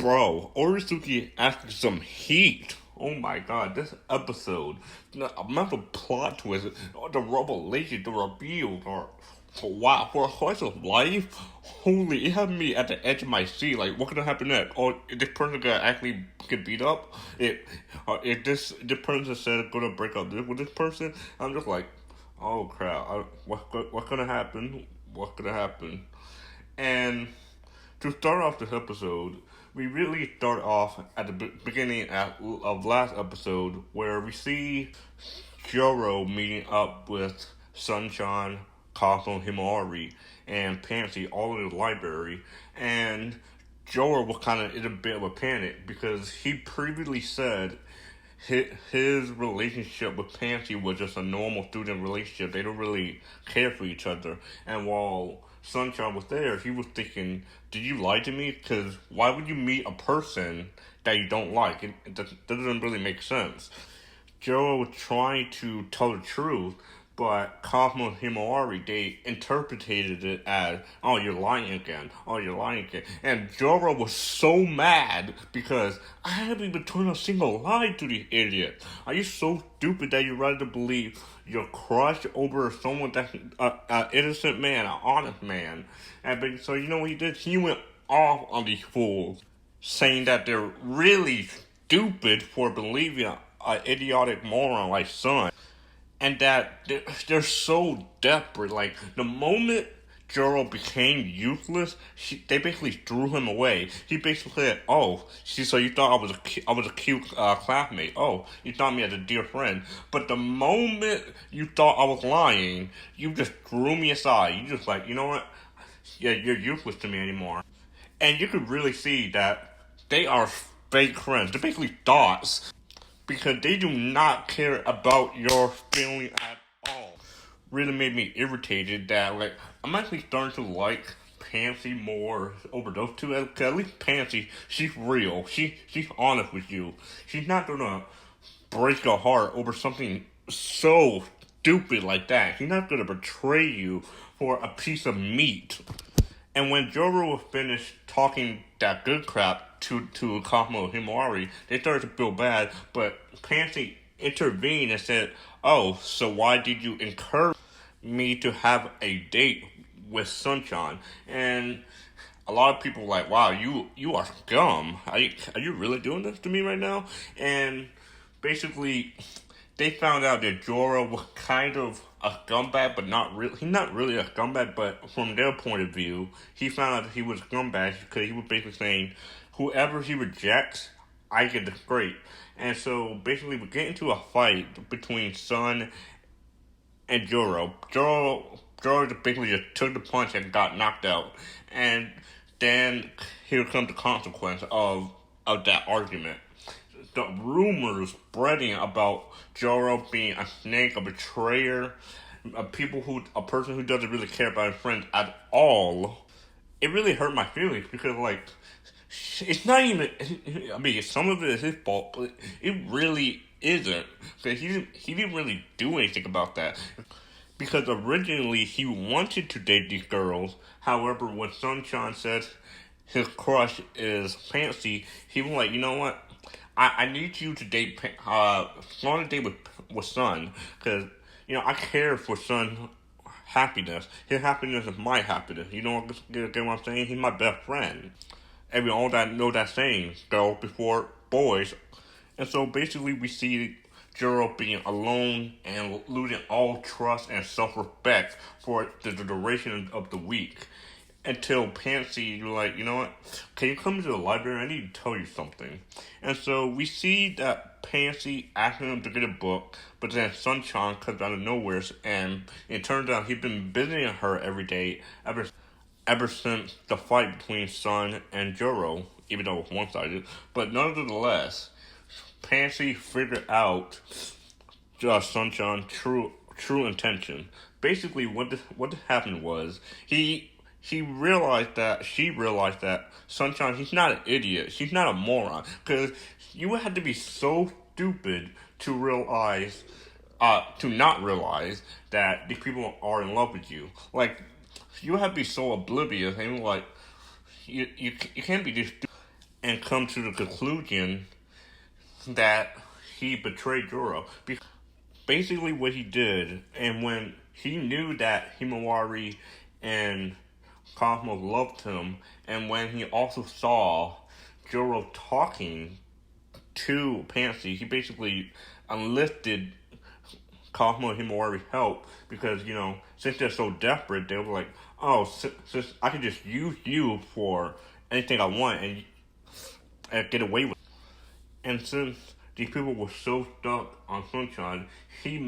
Bro, Oresuki asking some heat. Oh my god, this episode, the amount of plot twist, the revelation, the reveal, or wow, for a slice of life, holy, it had me at the edge of my seat. Like, what gonna happen next? Or is this person gonna actually get beat up? If this person said gonna break up with this person, I'm just like, oh crap, what's gonna happen? What's gonna happen? And to start off this episode, we really start off at the beginning of last episode where we see Joro meeting up with Sunshine, Cosmo, Himawari, and Pansy all in the library. And Joro was kind of in a bit of a panic because he previously said his relationship with Pansy was just a normal student relationship. They don't really care for each other. And while Sunshine was there, he was thinking, did you lie to me? Because why would you meet a person that you don't like? It doesn't really make sense. Joe was trying to tell the truth, but Cosmo and Himawari, they interpreted it as, oh, you're lying again. Oh, you're lying again. And Joro was so mad because I haven't even told a single lie to the idiot. Are you so stupid that you rather believe your crush over someone that's an innocent man, an honest man? And so you know what he did? He went off on these fools, saying that they're really stupid for believing an idiotic moron like Sun. And that they're so desperate. Like, the moment Joro became useless, they basically threw him away. He basically said, oh, so you thought I was a cute classmate. Oh, you thought me as a dear friend. But the moment you thought I was lying, you just threw me aside. You just like, you know what? Yeah, you're useless to me anymore. And you could really see that they are fake friends. They're basically thoughts, because they do not care about your feeling at all. Really made me irritated that, like, I'm actually starting to like Pansy more over those two. At least Pansy, she's real. She's honest with you. She's not gonna break your heart over something so stupid like that. She's not gonna betray you for a piece of meat. And when Joro was finished talking that good crap to Cosmo and Himawari, they started to feel bad, but Pansy intervened and said, oh, so why did you encourage me to have a date with Sunshine? And a lot of people were like, wow, you are scum. Are you really doing this to me right now? And basically, they found out that Joro was kind of a scumbag, but not really. He's not really a scumbag, but from their point of view, he found out that he was a scumbag because he was basically saying, whoever he rejects, I get the scrape. And so basically, we get into a fight between Sun and Joro. Joro basically just took the punch and got knocked out. And then here comes the consequence of that argument. The rumors spreading about Joro being a snake, a betrayer, a person who doesn't really care about his friends at all. It really hurt my feelings because, like, it's not even. I mean, some of it is his fault, but it really isn't, because he didn't really do anything about that. Because originally he wanted to date these girls. However, when Sunshine said his crush is Pansy, he was like, you know what? I need you to date, go on a date with Sun, because, you know, I care for Sun's happiness. His happiness is my happiness. You know what I'm saying? He's my best friend. Everyone all that know that saying, girls before boys. And so basically we see Joro being alone and losing all trust and self-respect for the duration of the week. Until Pansy, you're like, you know what? Can you come to the library? I need to tell you something. And so we see that Pansy asking him to get a book, but then Sunshine comes out of nowhere, and it turns out he's been visiting her every day ever since the fight between Sun and Joro, even though it was one-sided. But nonetheless, Pansy figured out Sunshine's true intention. Basically, what happened was she realized that Sunshine, she's not an idiot. She's not a moron. Because you would have to be so stupid to realize, to not realize that these people are in love with you. Like, you have to be so oblivious and like, you can't be this stupid. and come to the conclusion that he betrayed Joro. Basically, what he did, and when he knew that Himawari and Cosmo loved him, and when he also saw Joro talking to Pansy, he basically enlisted Cosmo and Himawari's help because, since they're so desperate, they were like, oh, since I can just use you for anything I want and get away with it. And since these people were so stuck on Sunshine, he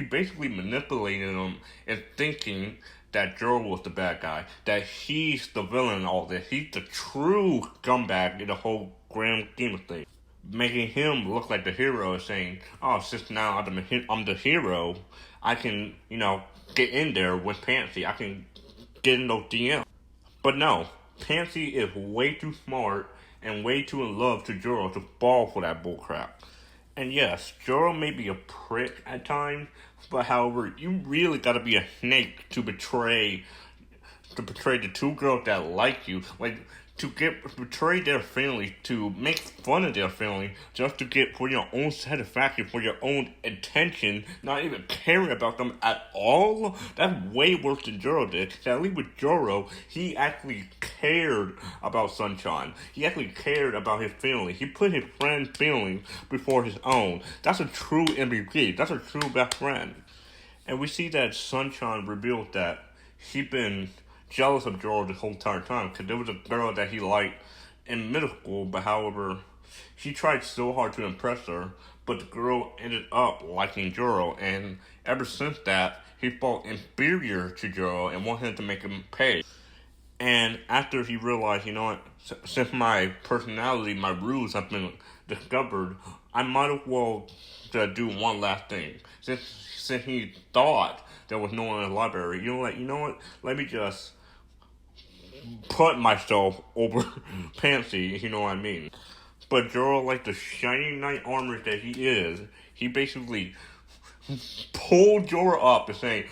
basically manipulated them and thinking that Joel was the bad guy, that he's the villain in all this. He's the true scumbag in the whole grand scheme of things. Making him look like the hero and saying, oh, since now I'm the hero, I can, get in there with Pansy. I can get in those DMs. But no, Pansy is way too smart and way too in love to Joro to fall for that bullcrap. And yes, Joro may be a prick at times, but however, you really gotta be a snake to betray the two girls that like you, like to betray their family, to make fun of their family, just to get for your own satisfaction, for your own attention, not even caring about them at all. That's way worse than Joro did. At least with Joro, he actually cared about Sunshine. He actually cared about his family. He put his friend's feelings before his own. That's a true MVP. That's a true best friend. And we see that Sunshine revealed that he'd been jealous of Joro the whole entire time because there was a girl that he liked in middle school, but however, he tried so hard to impress her, but the girl ended up liking Joro, and ever since that, he felt inferior to Joro and wanted to make him pay. And after he realized, since my personality, my rules have been discovered, I might as well do one last thing. Since he thought there was no one in the library, let me just put myself over Pansy, if you know what I mean. But Joro, like the shining knight armor that he is, he basically pulled Joro up and saying,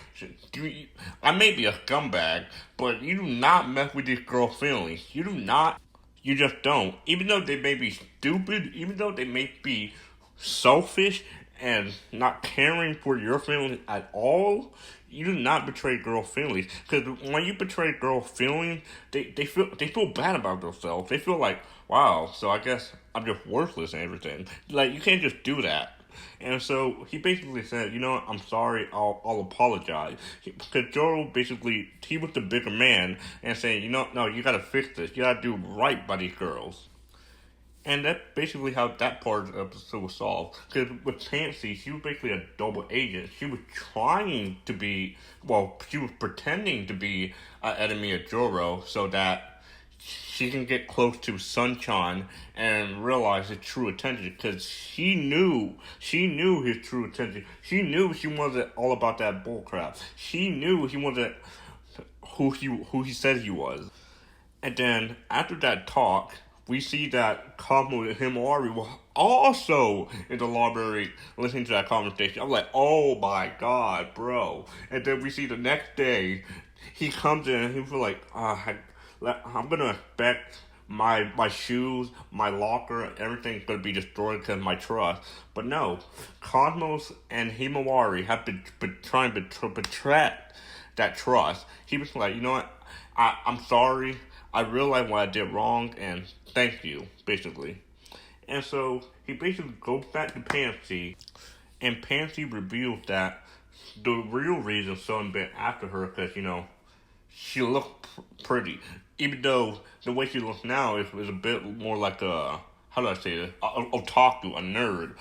I may be a scumbag, but you do not mess with this girl's feelings. You do not. You just don't. Even though they may be stupid, even though they may be selfish and not caring for your feelings at all, you do not betray girl feelings. Because when you betray girl feelings, they feel bad about themselves. They feel like, wow, so I guess I'm just worthless and everything. Like, you can't just do that. And so he basically said, I'm sorry, I'll apologize. Because Joro basically, he was the bigger man and saying, no, you gotta fix this. You gotta do right by these girls. And that's basically how that part of the episode was solved. Because with Pansy, she was basically a double agent. She was trying to be, she was pretending to be an enemy of Joro so that she can get close to Sunshine and realize his true intention. Because she knew his true intention. She knew she wasn't all about that bullcrap. She knew he wasn't who he said he was. And then after that talk, we see that Cosmo and Himawari were also in the library listening to that conversation. I'm like, oh my god, bro. And then we see the next day, he comes in and he's like, I'm going to expect my shoes, my locker, everything's going to be destroyed because of my trust. But no, Cosmos and Himawari have been trying to betray that trust. He was like, you know what, I'm sorry. I realized what I did wrong, and thank you, basically. And so, he basically goes back to Pansy, and Pansy reveals that the real reason someone been after her, because, she looked pretty. Even though the way she looks now is a bit more like a, how do I say this, a otaku, a nerd,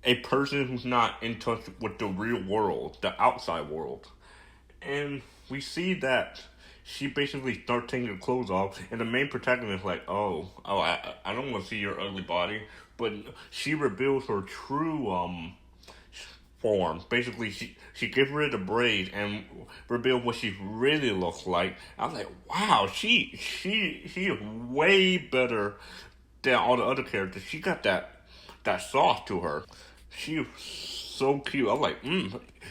a person who's not in touch with the real world, the outside world. And we see that she basically starts taking her clothes off, and the main protagonist is like, I don't want to see your ugly body, but she reveals her true form. Basically, she gets rid of the braids and reveals what she really looks like. I was like, wow, she is way better than all the other characters. She got that sauce to her. She is so cute. I was like,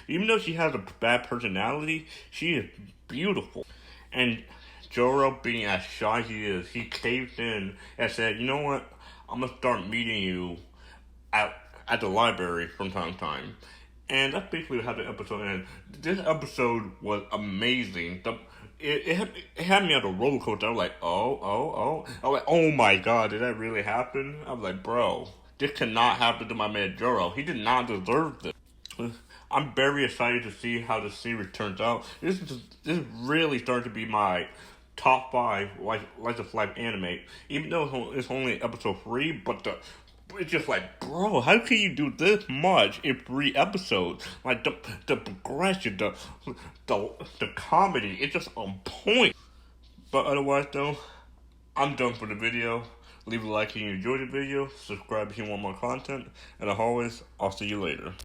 even though she has a bad personality, she is beautiful. And Joro, being as shy as he is, he caved in and said, "You know what? I'm gonna start meeting you at at the library from time to time." And that's basically how the episode ended. This episode was amazing. It had me on a roller coaster. I was like, I was like, oh my god, did that really happen? I was like, bro, this cannot happen to my man Joro. He did not deserve this. I'm very excited to see how the series turns out. This is really starting to be my top five Life of Life anime. Even though it's only episode 3, but it's just like, bro, how can you do this much in 3 episodes? Like the progression, the comedy, it's just on point. But otherwise, though, I'm done for the video. Leave a like if you enjoyed the video. Subscribe if you want more content. And as always, I'll see you later.